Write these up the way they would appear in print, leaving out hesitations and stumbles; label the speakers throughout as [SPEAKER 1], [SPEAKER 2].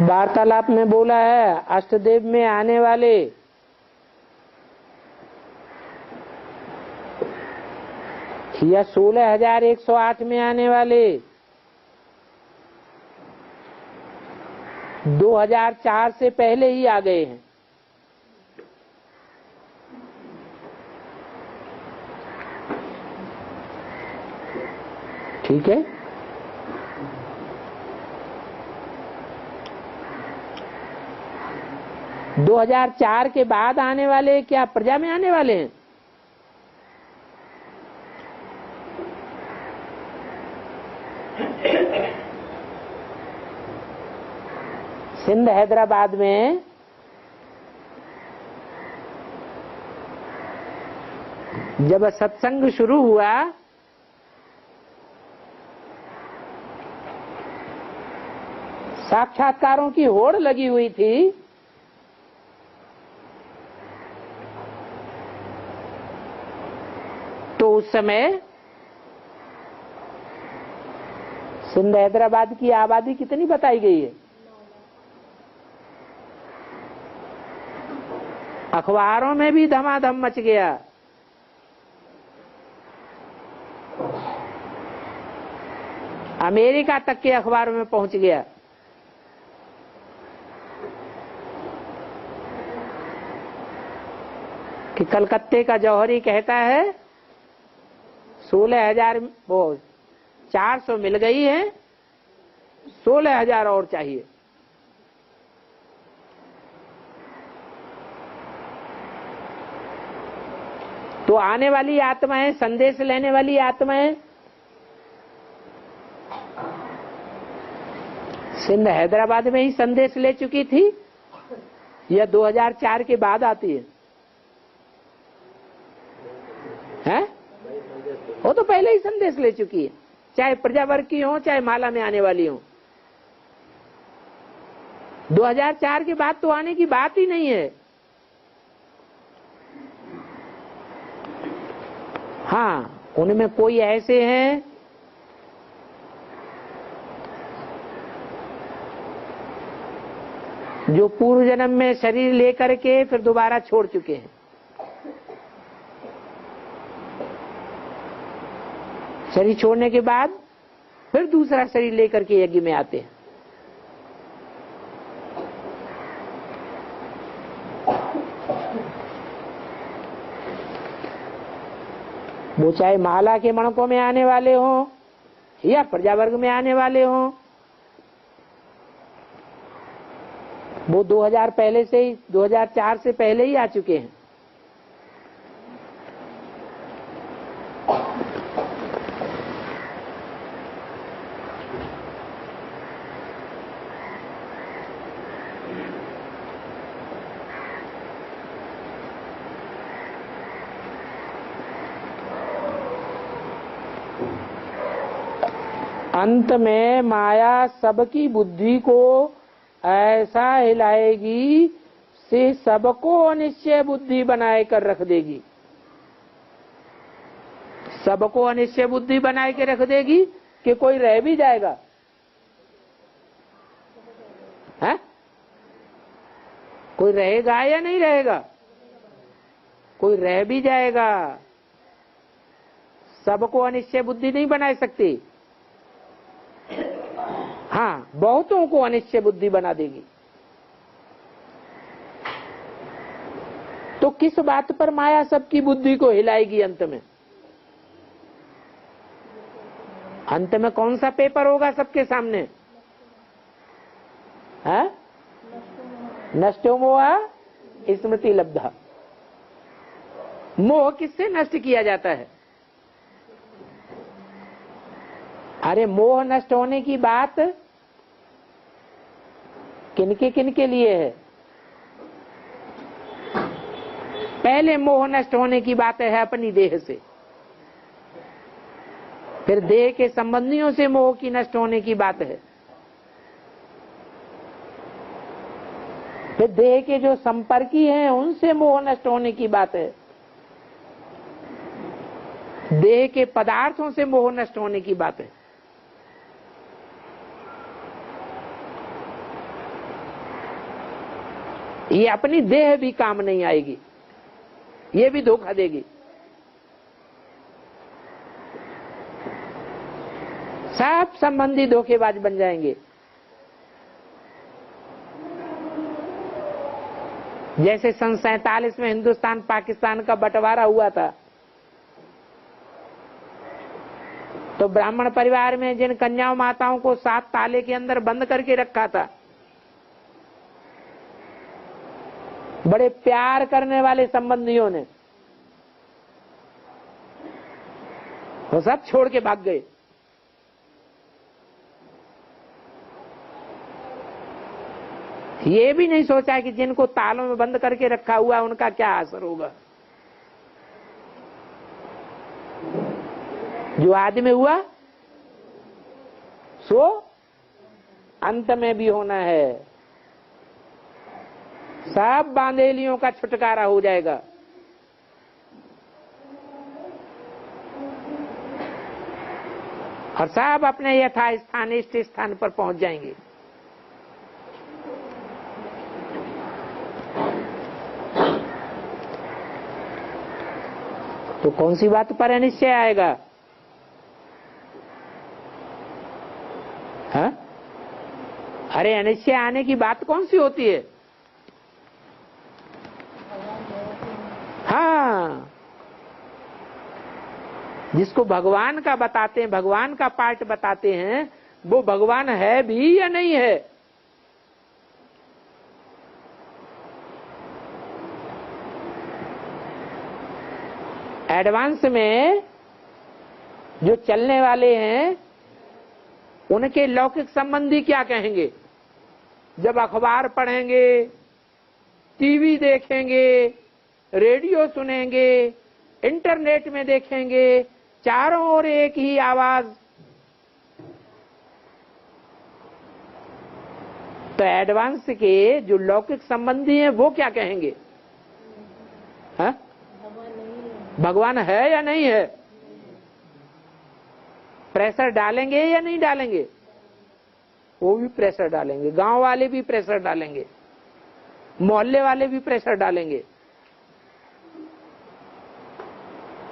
[SPEAKER 1] वार्तालाप में बोला है अष्टदेव में आने वाले या 16,108 में आने वाले 2004 से पहले ही आ गए हैं। ठीक है, दो 2004 के बाद आने वाले क्या प्रजा में आने वाले हैं? सिंध हैदराबाद में जब सत्संग शुरू हुआ साक्षात्कारों की होड़ लगी हुई थी। तो उस समय सिंध हैदराबाद की आबादी कितनी बताई गई है? अखबारों में भी धमाधम मच गया। अमेरिका तक के अखबारों में पहुंच गया। कि कलकत्ते का जौहरी कहता है 400 मिल गई है, 16,000 और चाहिए। तो आने वाली आत्माएं, संदेश लेने वाली आत्माएं सिंध हैदराबाद में ही संदेश ले चुकी थी या 2004 के बाद आती है? हैं? वो तो पहले ही संदेश ले चुकी है, चाहे प्रजा वर्ग की हो चाहे माला में आने वाली हो। 2004 के बाद तो आने की बात ही नहीं है। हाँ, उनमें कोई ऐसे हैं जो पूर्व जन्म में शरीर लेकर के फिर दोबारा छोड़ चुके हैं। शरीर छोड़ने के बाद फिर दूसरा शरीर लेकर के यज्ञ में आते हैं। वो चाहे माला के मणकों में आने वाले हों या प्रजावर्ग में आने वाले हों, वो 2000 पहले से ही 2004 से पहले ही आ चुके हैं। अंत में माया सबकी बुद्धि को ऐसा हिलाएगी से सबको अनिश्चय बुद्धि बनाए कर रख देगी। सबको अनिश्चय बुद्धि बनाए के रख देगी कि कोई रह भी जाएगा। है? कोई रहेगा या नहीं रहेगा? कोई रह भी जाएगा। सबको अनिश्चय बुद्धि नहीं बना सकती। हाँ, बहुतों को अनिश्चय बुद्धि बना देगी। तो किस बात पर माया सबकी बुद्धि को हिलाएगी अंत में? अंत में कौन सा पेपर होगा सबके सामने? है? नष्टो मोह स्मृति लब्धा। मोह किससे नष्ट किया जाता है? अरे मोह नष्ट होने की बात किनके लिए है? पहले मोह नष्ट होने की बात है अपनी देह से, फिर देह के संबंधियों से मोह की नष्ट होने की बात है, फिर देह के जो संपर्की हैं उनसे मोह नष्ट होने की बात है, देह के पदार्थों से मोह नष्ट होने की बात है। ये अपनी देह भी काम नहीं आएगी, ये भी धोखा देगी। सब संबंधी धोखेबाज बन जाएंगे। जैसे सन 47 में हिंदुस्तान पाकिस्तान का बंटवारा हुआ था, तो ब्राह्मण परिवार में जिन कन्याओं माताओं को 7 ताले के अंदर बंद करके रखा था, बड़े प्यार करने वाले संबंधियों ने, वो सब छोड़ के भाग गए। ये भी नहीं सोचा कि जिनको तालों में बंद करके रखा हुआ है उनका क्या असर होगा। जो आदमी हुआ सो अंत में भी होना है। सब बांधेलियों का छुटकारा हो जाएगा। और सब अपने यथा स्थान इष्ट स्थान पर पहुंच जाएंगे। तो कौन सी बात पर अनिश्चय आएगा? हाँ? अरे अनिश्चय आने की बात कौन सी होती है? हाँ, जिसको भगवान का बताते हैं, भगवान का पार्ट बताते हैं, वो भगवान है भी या नहीं है? एडवांस में जो चलने वाले हैं उनके लौकिक संबंधी क्या कहेंगे? जब अखबार पढ़ेंगे, टीवी देखेंगे, रेडियो सुनेंगे, इंटरनेट में देखेंगे, चारों ओर एक ही आवाज, तो एडवांस के जो लौकिक संबंधी हैं वो क्या कहेंगे? हाँ? भगवान है या नहीं है? प्रेशर डालेंगे या नहीं डालेंगे? वो भी प्रेशर डालेंगे, गांव वाले भी प्रेशर डालेंगे, मोहल्ले वाले भी प्रेशर डालेंगे।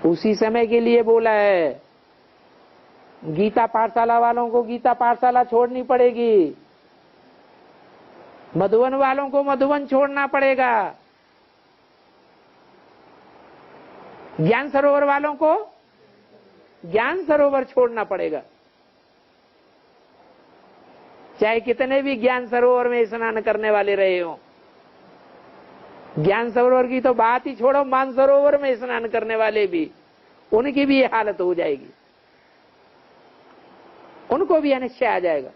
[SPEAKER 1] उसी समय के लिए बोला है, गीता पाठशाला वालों को गीता पाठशाला छोड़नी पड़ेगी, मधुबन वालों को मधुबन छोड़ना पड़ेगा, ज्ञान सरोवर वालों को ज्ञान सरोवर छोड़ना पड़ेगा। चाहे कितने भी ज्ञान सरोवर में स्नान करने वाले रहे हो। ज्ञान सरोवर की तो बात ही छोड़ो, मान सरोवर में स्नान करने वाले भी, उनकी भी ये हालत हो जाएगी, उनको भी अनिश्चय आ जाएगा।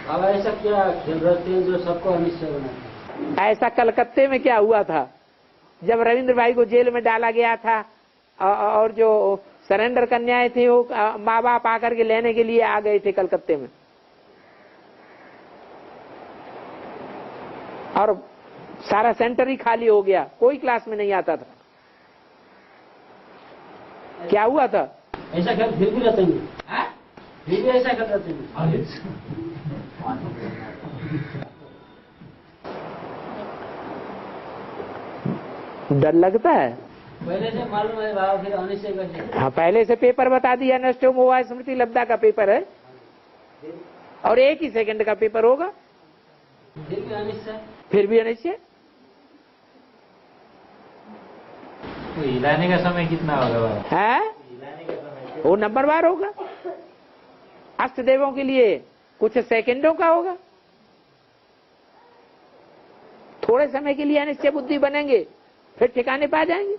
[SPEAKER 2] अब ऐसा क्या खेल रहे हैं जो सबको अनिश्चय बनाते?
[SPEAKER 1] ऐसा कलकत्ते में क्या हुआ था, जब रविंद्र भाई को जेल में डाला गया था और जो सरेंडर कन्याएं थी वो माँ बाप आकर के लेने के लिए आ गए थे कलकत्ते में, और सारा सेंटर ही खाली हो गया, कोई क्लास में नहीं आता था। क्या हुआ था?
[SPEAKER 2] ऐसा खेल फिर भी रहते हैं, फिर भी ऐसा कर रहते हैं।
[SPEAKER 1] डर लगता है।
[SPEAKER 2] पहले से मालूम है बाबा, फिर अनिश्चय कैसे?
[SPEAKER 1] हाँ, पहले से पेपर बता दिया, नष्टो मोह स्मृति लब्धा का पेपर है और 1 ही सेकंड का पेपर होगा,
[SPEAKER 2] फिर भी अनिश्चय।
[SPEAKER 1] फिर भी अनिश्चय।
[SPEAKER 3] हिलाने का समय कितना होगा बाबा?
[SPEAKER 1] है वो नंबरवार होगा। अष्ट देवों के लिए कुछ सेकंडों का होगा। थोड़े समय के लिए अनिश्चय बुद्धि बनेंगे, फिर ठिकाने पा जाएंगे।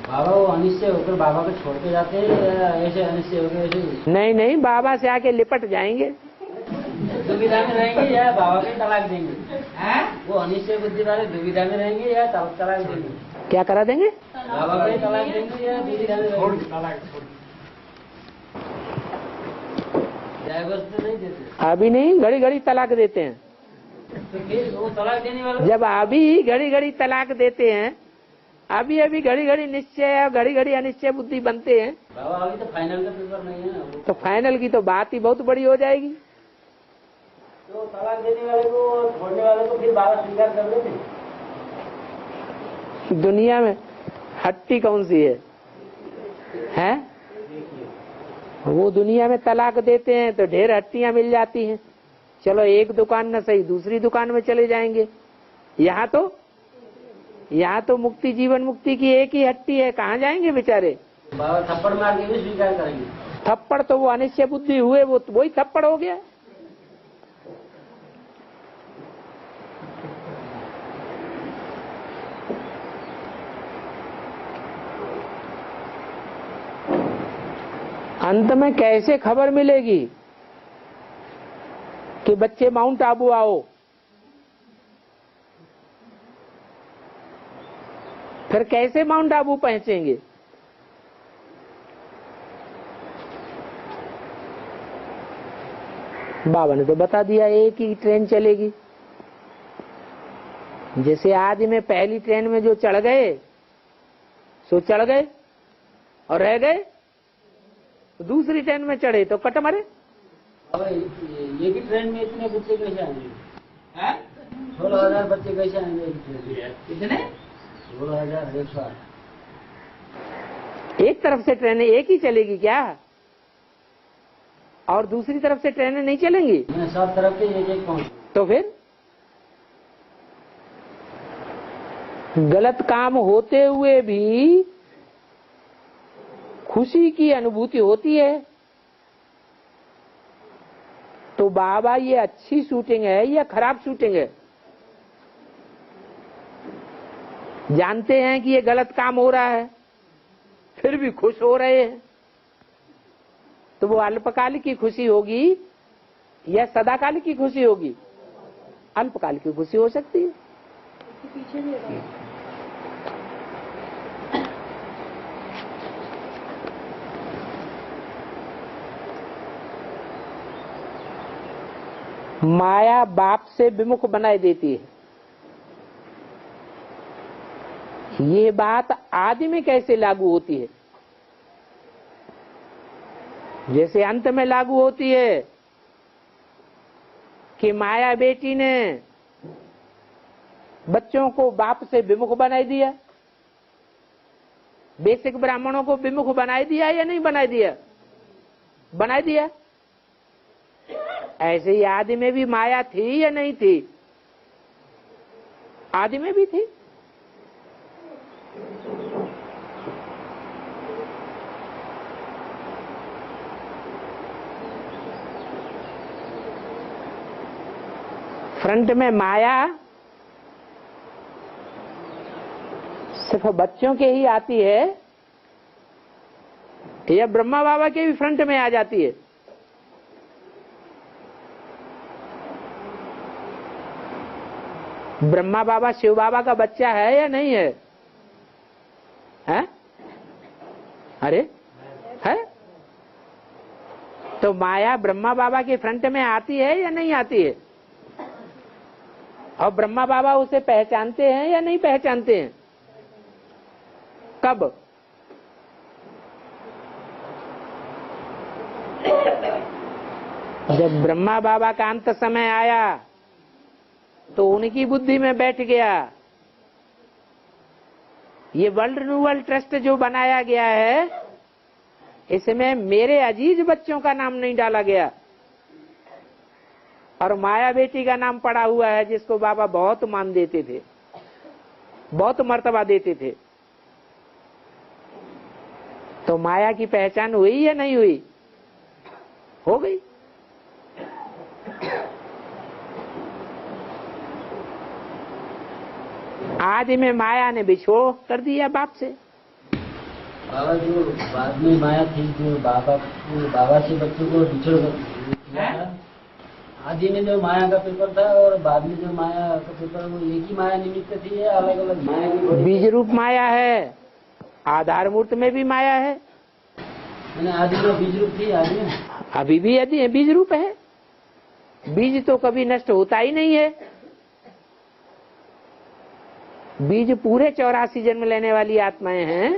[SPEAKER 2] बाबा वो अनिश्चय होकर बाबा को छोड़ के जाते हैं या ऐसे अनिश्चय होकर ऐसे?
[SPEAKER 1] नहीं नहीं, बाबा से आके लिपट जाएंगे।
[SPEAKER 2] दुविधा में रहेंगे या बाबा को तलाक देंगे? वो अनिश्चय बुद्धि वाले दुविधा में रहेंगे या तलाक देंगे?
[SPEAKER 1] क्या करा देंगे?
[SPEAKER 2] बाबा को तलाक देंगे या दुविधा में रहेंगे? डाइवर्स तो नहीं देते,
[SPEAKER 1] अभी नहीं, घड़ी घड़ी तलाक देते हैं।
[SPEAKER 2] तो फिर वो तलाक देने वाले
[SPEAKER 1] जब अभी घड़ी घड़ी तलाक देते हैं, अभी अभी घड़ी घड़ी निश्चय और घड़ी घड़ी अनिश्चय बुद्धि बनते हैं,
[SPEAKER 2] बाबा अभी तो फाइनल का पेपर नहीं है ना,
[SPEAKER 1] तो फाइनल की तो बात ही बहुत बड़ी हो जाएगी।
[SPEAKER 2] तो तलाक देने वाले को, छोड़ने वाले को फिर बाबा स्वीकार कर लेते।
[SPEAKER 1] दुनिया में हट्टी कौन सी है? हैं? वो दुनिया में तलाक देते हैं तो ढेर हट्टियां मिल जाती हैं। चलो एक दुकान न सही दूसरी दुकान में चले जाएंगे। यहाँ तो मुक्ति, जीवन मुक्ति की एक ही हट्टी है, कहाँ जाएंगे बेचारे?
[SPEAKER 2] बाबा थप्पड़ मार के भी स्वीकार करेंगे।
[SPEAKER 1] थप्पड़ तो वो अनिश्चय बुद्धि हुए, वो वही थप्पड़ हो गया। अंत में कैसे खबर मिलेगी कि बच्चे माउंट आबू आओ? फिर कैसे माउंट आबू पहुंचेंगे? बाबा ने तो बता दिया, एक ही ट्रेन चलेगी। जैसे आज में पहली ट्रेन में जो चढ़ गए सो चढ़ गए और रह गए, दूसरी ट्रेन में चढ़े तो कट मरे।
[SPEAKER 2] अब ये भी ट्रेन में इतने बच्चे कैसे आएंगे? 16,000 बच्चे कैसे आएंगे? कितने? 16,108।
[SPEAKER 1] एक तरफ से ट्रेनें एक ही चलेगी क्या? और दूसरी तरफ से ट्रेनें नहीं चलेंगी?
[SPEAKER 2] सब तरफ से एक एक पहुंच।
[SPEAKER 1] तो फिर गलत काम होते हुए भी खुशी की अनुभूति होती है। तो बाबा ये अच्छी शूटिंग है या खराब शूटिंग है? जानते हैं कि ये गलत काम हो रहा है, फिर भी खुश हो रहे हैं, तो वो अल्पकाल की खुशी होगी या सदाकाल की खुशी होगी? अल्पकाल की खुशी हो सकती है। पीछे भी माया बाप से विमुख बनाई देती है। ये बात आदि में कैसे लागू होती है? जैसे अंत में लागू होती है कि माया बेटी ने बच्चों को बाप से विमुख बनाई दिया, बेसिक ब्राह्मणों को विमुख बनाई दिया या नहीं बनाई दिया? बनाई दिया। ऐसे ही आदि में भी माया थी या नहीं थी? आदि में भी थी। फ्रंट में माया सिर्फ बच्चों के ही आती है या ब्रह्मा बाबा के भी फ्रंट में आ जाती है? ब्रह्मा बाबा शिव बाबा का बच्चा है या नहीं है? हैं? अरे है। तो माया ब्रह्मा बाबा के फ्रंट में आती है या नहीं आती है? और ब्रह्मा बाबा उसे पहचानते हैं या नहीं पहचानते हैं? कब? जब ब्रह्मा बाबा का अंत समय आया तो उनकी बुद्धि में बैठ गया, ये वर्ल्ड रिन्यूअल ट्रस्ट जो बनाया गया है इसमें मेरे अजीज बच्चों का नाम नहीं डाला गया और माया बेटी का नाम पड़ा हुआ है, जिसको बाबा बहुत मान देते थे, बहुत मर्तबा देते थे। तो माया की पहचान हुई या नहीं हुई? हो गई। आदि में माया ने बिछोड़ कर दिया बाप से।
[SPEAKER 2] बाबा जो बाद में माया थी, जो बाबा से बच्चों को बिछोड़ कर, आदि में जो माया का पेपर था और बाद में जो माया का पेपर, वो एक ही माया निमित्त थी या अलग अलग माया की?
[SPEAKER 1] बीज रूप माया है, आधार मूर्त में भी माया है।
[SPEAKER 2] मैंने आदि में बीज रूप थी, आदि में
[SPEAKER 1] अभी भी यदि बीज रूप है, बीज तो कभी नष्ट होता ही नहीं है। बीज पूरे 84 जन्म लेने वाली आत्माएं हैं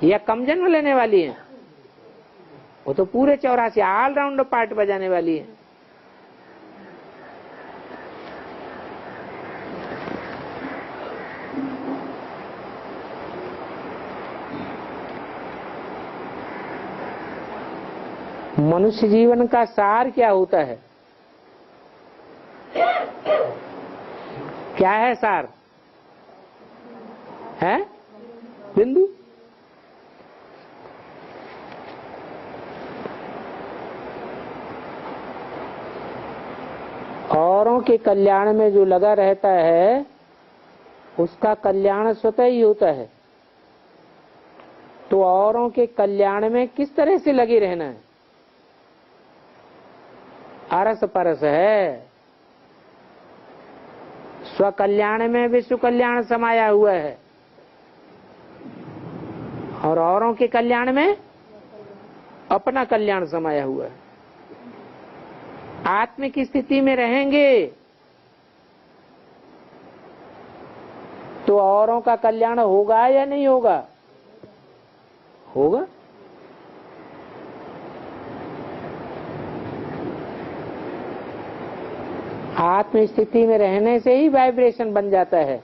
[SPEAKER 1] या कम जन्म लेने वाली हैं? वो तो पूरे 84 ऑलराउंड पार्ट बजाने वाली है। मनुष्य जीवन का सार क्या होता है? क्या है सार? है बिंदु। औरों के कल्याण में जो लगा रहता है उसका कल्याण स्वतः ही होता है। तो औरों के कल्याण में किस तरह से लगे रहना है? अरस परस है। स्व कल्याण में विश्व कल्याण समाया हुआ है और औरों के कल्याण में अपना कल्याण समाया हुआ है। आत्म की स्थिति में रहेंगे तो औरों का कल्याण होगा या नहीं होगा? होगा। आत्म स्थिति में रहने से ही वाइब्रेशन बन जाता है।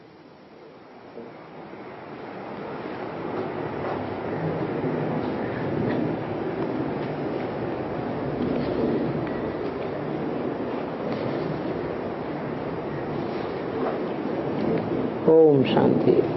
[SPEAKER 1] ओम शांति।